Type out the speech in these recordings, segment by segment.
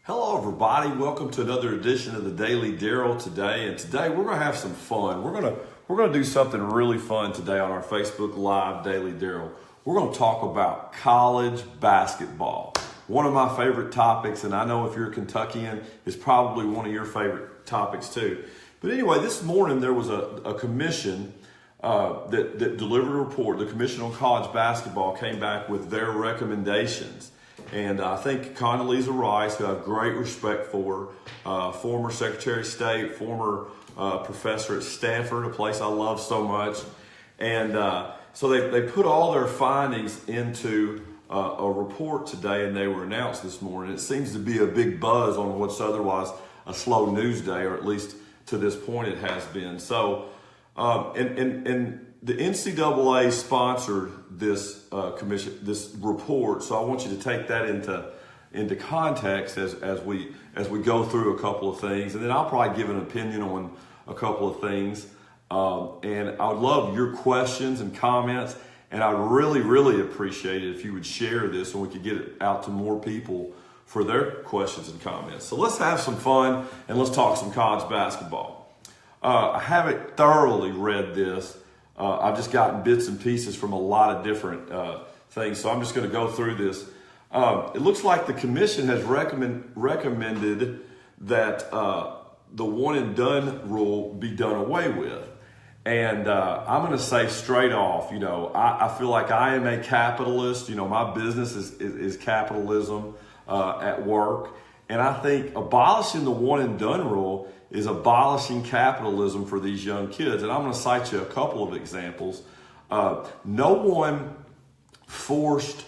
Hello everybody, welcome to another edition of the Daily Daryl today. And today we're going to have some fun. We're going to do something really fun today on our Facebook Live Daily Daryl. We're going to talk about college basketball. One of my favorite topics, and I know if you're a Kentuckian, it's probably one of your favorite topics too. But anyway, this morning there was a commission that delivered a report. The Commission on College Basketball came back with their recommendations. And I think Condoleezza Rice, who I have great respect for, former Secretary of State, former professor at Stanford, a place I love so much. And so they put all their findings into a report today, and they were announced this morning. It seems to be a big buzz on what's otherwise a slow news day, or at least to this point it has been. So, and the NCAA sponsored this commission, this report. So I want you to take that into context as we go through a couple of things, and then I'll probably give an opinion on a couple of things. And I would love your questions and comments, and I'd really appreciate it if you would share this and we could get it out to more people for their questions and comments. So let's have some fun and let's talk some college basketball. I haven't thoroughly read this. I've just gotten bits and pieces from a lot of different things, so I'm just going to go through this. It looks like the commission has recommended that the one and done rule be done away with. And I'm going to say straight off, I feel like I am a capitalist. My business is capitalism at work. And I think abolishing the one and done rule is abolishing capitalism for these young kids. And I'm going to cite you a couple of examples. No one forced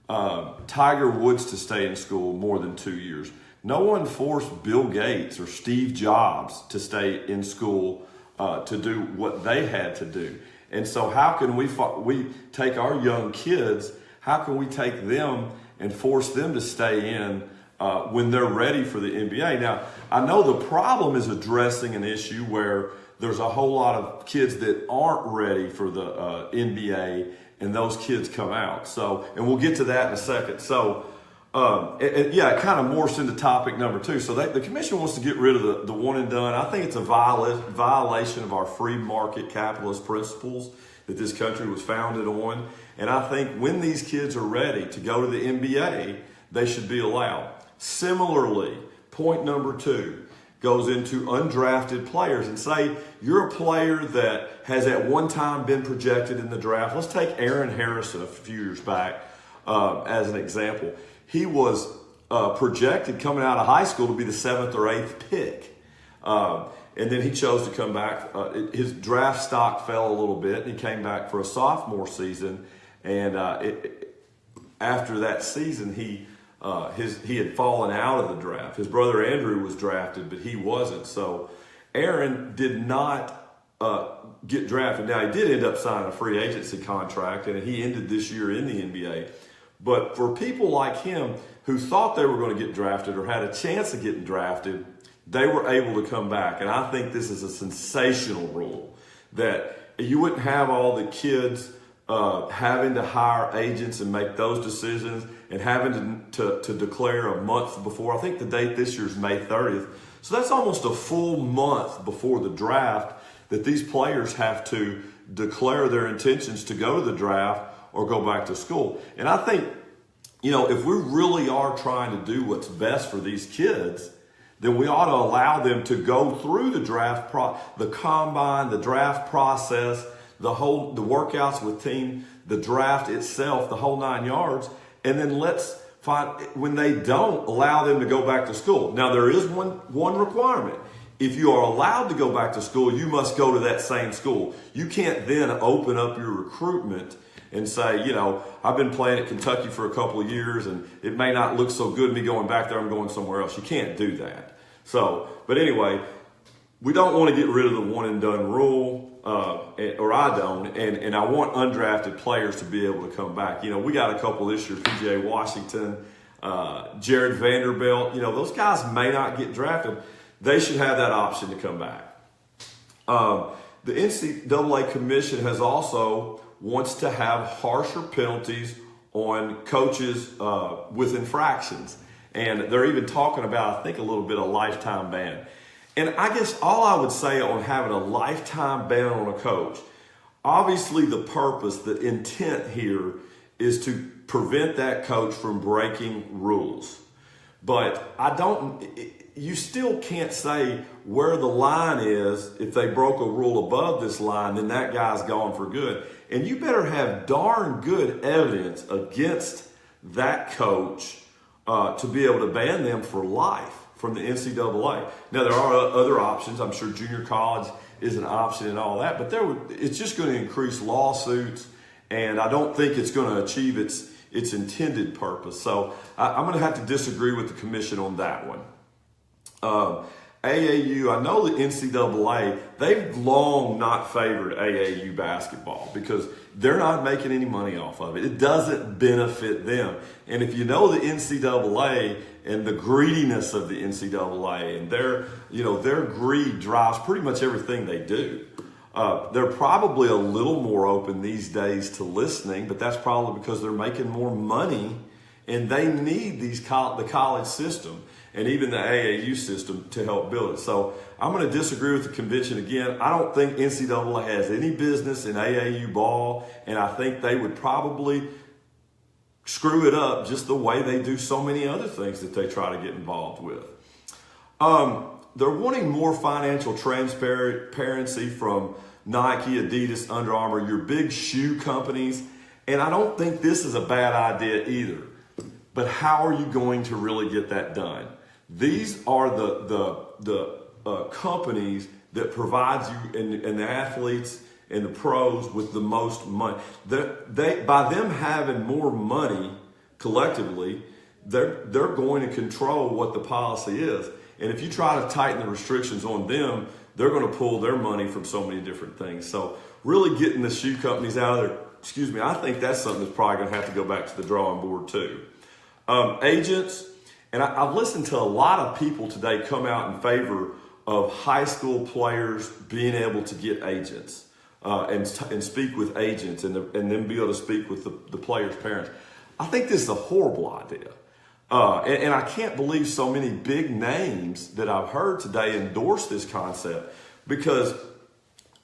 Tiger Woods to stay in school more than 2 years. No one forced Bill Gates or Steve Jobs to stay in school to do what they had to do. And so how can we take our young kids, how can we take them and force them to stay in when they're ready for the NBA? Now, I know the problem is addressing an issue where there's a whole lot of kids that aren't ready for the NBA, and those kids come out. So, and we'll get to that in a second. So, it kind of morphs into topic number two. So the commission wants to get rid of the one and done. I think it's a violation of our free market capitalist principles that this country was founded on. And I think when these kids are ready to go to the NBA, they should be allowed. Similarly, point number two goes into undrafted players, and say you're a player that has at one time been projected in the draft. Let's take Aaron Harrison a few years back as an example. He was projected coming out of high school to be the 7th or 8th pick. And then he chose to come back. His draft stock fell a little bit, and he came back for a sophomore season. And after that season, he had fallen out of the draft. His brother Andrew was drafted, but he wasn't. So Aaron did not get drafted. Now, he did end up signing a free agency contract, and he ended this year in the NBA. But for people like him who thought they were going to get drafted or had a chance of getting drafted, they were able to come back. And I think this is a sensational rule, that you wouldn't have all the kids having to hire agents and make those decisions, and having to declare a month before. I think the date this year is May 30th. So that's almost a full month before the draft that these players have to declare their intentions to go to the draft or go back to school. And I think, if we really are trying to do what's best for these kids, then we ought to allow them to go through the draft, the combine, the draft process, the workouts with team, the draft itself, the whole 9 yards. And then let's find, when they don't, allow them to go back to school. Now, there is one requirement. If you are allowed to go back to school, you must go to that same school. You can't then open up your recruitment and say, I've been playing at Kentucky for a couple of years, and it may not look so good me going back there. I'm going somewhere else. You can't do that. So, but anyway, we don't want to get rid of the one and done rule. Or I don't, and I want undrafted players to be able to come back. We got a couple this year, PJ Washington, Jared Vanderbilt. Those guys may not get drafted. They should have that option to come back. The NCAA commission has also wants to have harsher penalties on coaches with infractions. And they're even talking about, I think, a little bit of lifetime ban. And I guess all I would say on having a lifetime ban on a coach, obviously the purpose, the intent here is to prevent that coach from breaking rules. But you still can't say where the line is. If they broke a rule above this line, then that guy's gone for good. And you better have darn good evidence against that coach to be able to ban them for life from the NCAA. Now, there are other options. I'm sure junior college is an option and all that, but it's just going to increase lawsuits, and I don't think it's going to achieve its intended purpose. So I'm going to have to disagree with the commission on that one. AAU, I know the NCAA, they've long not favored AAU basketball because they're not making any money off of it. It doesn't benefit them. And if you know the NCAA and the greediness of the NCAA and their greed drives pretty much everything they do. They're probably a little more open these days to listening, but that's probably because they're making more money and they need the college system and even the AAU system to help build it. So I'm going to disagree with the convention again. I don't think NCAA has any business in AAU ball, and I think they would probably screw it up just the way they do so many other things that they try to get involved with. They're wanting more financial transparency from Nike, Adidas, Under Armour, your big shoe companies, and I don't think this is a bad idea either. But how are you going to really get that done? These are the companies that provides you and the athletes and the pros with the most money. By them having more money collectively, they're going to control what the policy is. And if you try to tighten the restrictions on them, they're going to pull their money from so many different things. So really getting the shoe companies out of there, I think that's something that's probably going to have to go back to the drawing board too. Agents, and I've listened to a lot of people today come out in favor of high school players being able to get agents and speak with agents and then be able to speak with the players' parents. I think this is a horrible idea. And I can't believe so many big names that I've heard today endorse this concept because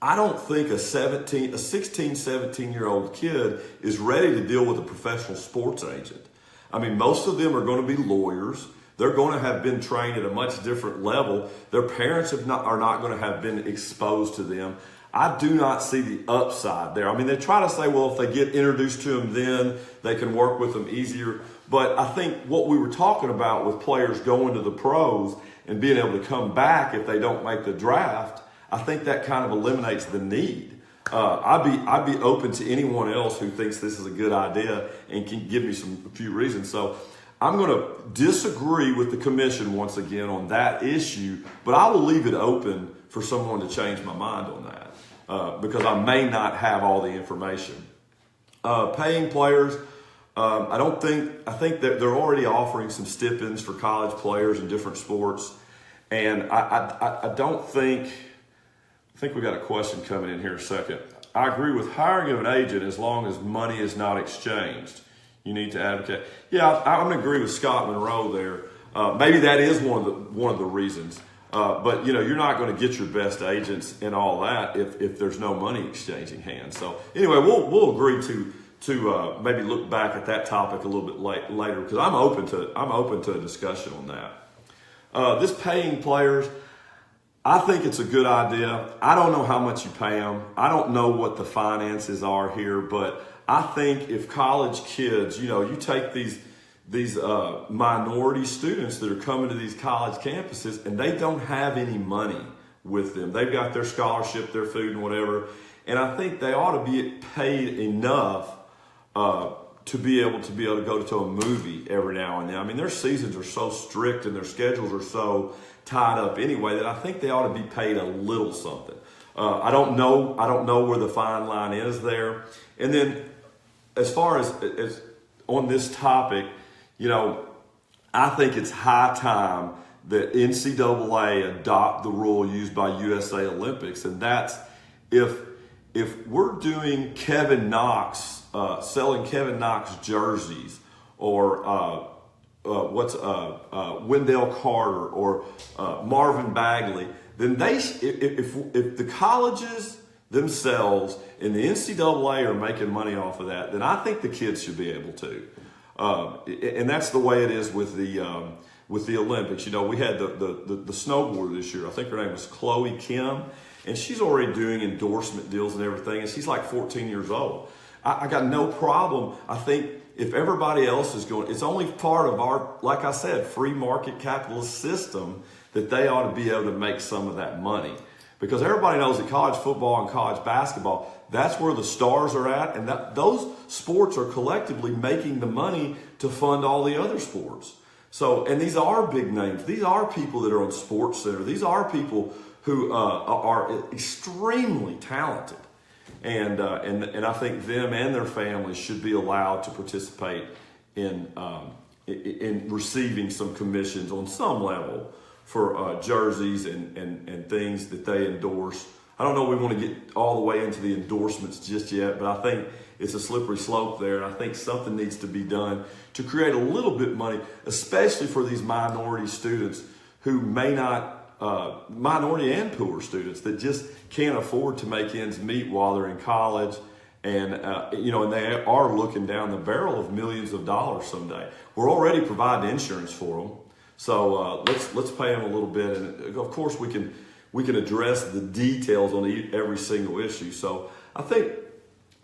I don't think a 16, 17-year-old kid is ready to deal with a professional sports agent. I mean, most of them are going to be lawyers. They're going to have been trained at a much different level. Their parents are not going to have been exposed to them. I do not see the upside there. I mean, they try to say, well, if they get introduced to them, then they can work with them easier. But I think what we were talking about with players going to the pros and being able to come back if they don't make the draft, I think that kind of eliminates the need. I'd be open to anyone else who thinks this is a good idea and can give me a few reasons. So I'm going to disagree with the commission once again on that issue, but I will leave it open for someone to change my mind on that because I may not have all the information. Paying players, I think that they're already offering some stipends for college players in different sports, and I think we got a question coming in here in a second. I agree with hiring of an agent as long as money is not exchanged. You need to advocate. Yeah, I'm going to agree with Scott Monroe there. Maybe that is one of the reasons. But you're not going to get your best agents and all that if there's no money exchanging hands. So anyway, we'll agree to maybe look back at that topic a little bit later because I'm open to a discussion on that. This paying players, I think it's a good idea. I don't know how much you pay them. I don't know what the finances are here, but I think if college kids, you take these minority students that are coming to these college campuses and they don't have any money with them. They've got their scholarship, their food and whatever. And I think they ought to be paid enough to be able to go to a movie every now and then. I mean, their seasons are so strict and their schedules are so tied up anyway that I think they ought to be paid a little something. I don't know where the fine line is there. And then as far as on this topic, I think it's high time that NCAA adopt the rule used by USA Olympics, and that's if we're doing Kevin Knox, selling Kevin Knox jerseys or Wendell Carter or Marvin Bagley, then if the colleges themselves and the NCAA are making money off of that, then I think the kids should be able to. And that's the way it is with the Olympics. You know, we had the snowboarder this year. I think her name was Chloe Kim, and she's already doing endorsement deals and everything, and she's like 14 years old. I got no problem. I think if everybody else is going, it's only part of our, like I said, free market capitalist system that they ought to be able to make some of that money. Because everybody knows that college football and college basketball, that's where the stars are at, and those sports are collectively making the money to fund all the other sports. So, and these are big names. These are people that are on Sports Center. These are people who are extremely talented. And I think them and their families should be allowed to participate in receiving some commissions on some level for jerseys and things that they endorse. I don't know we want to get all the way into the endorsements just yet, but I think it's a slippery slope there, and I think something needs to be done to create a little bit of money, especially for these minority students who may not, minority and poor students that just can't afford to make ends meet while they're in college, and and they are looking down the barrel of millions of dollars someday. We're already providing insurance for them. So let's pay them a little bit, and of course we can address the details on every single issue. So I think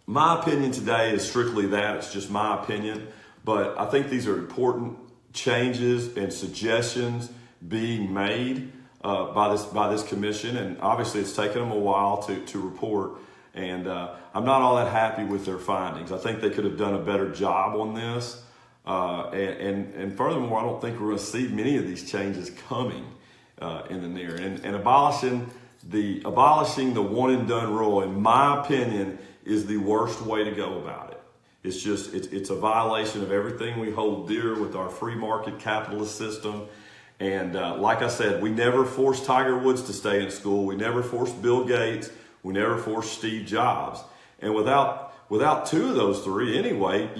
my opinion today is strictly that. It's just my opinion, but I think these are important changes and suggestions being made by this commission, and obviously it's taken them a while to report. And I'm not all that happy with their findings. I think they could have done a better job on this. And furthermore, I don't think we're going to see many of these changes coming in the near. And abolishing the one and done rule, in my opinion, is the worst way to go about it. It's a violation of everything we hold dear with our free market capitalist system. And like I said, we never forced Tiger Woods to stay in school. We never forced Bill Gates. We never forced Steve Jobs. And without two of those three anyway,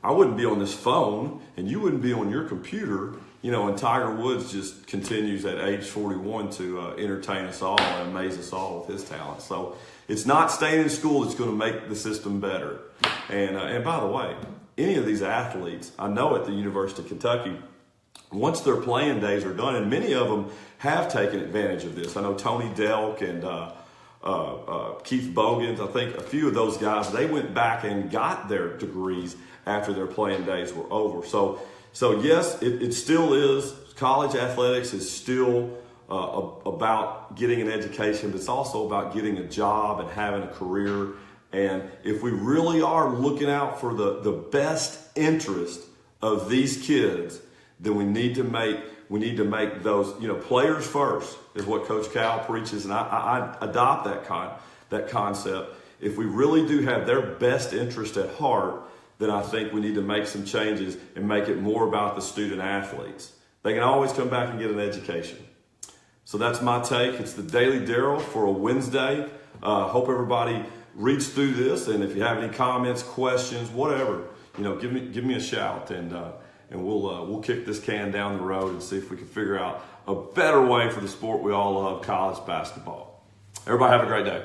I wouldn't be on this phone and you wouldn't be on your computer, and Tiger Woods just continues at age 41 to entertain us all and amaze us all with his talent. So it's not staying in school that's going to make the system better. And by the way, any of these athletes, I know at the University of Kentucky, once their playing days are done, and many of them have taken advantage of this. I know Tony Delk and Keith Bogans, I think a few of those guys, they went back and got their degrees after their playing days were over. So yes, it still is. College athletics is still about getting an education, but it's also about getting a job and having a career. And if we really are looking out for the best interest of these kids, then we need to make those, players first is what Coach Cal preaches, and I adopt that concept. If we really do have their best interest at heart, then I think we need to make some changes and make it more about the student athletes. They can always come back and get an education. So that's my take. It's the Daily Daryl for a Wednesday. Hope everybody reads through this, and if you have any comments, questions, whatever, give me a shout, and we'll kick this can down the road and see if we can figure out a better way for the sport we all love, college basketball. Everybody have a great day.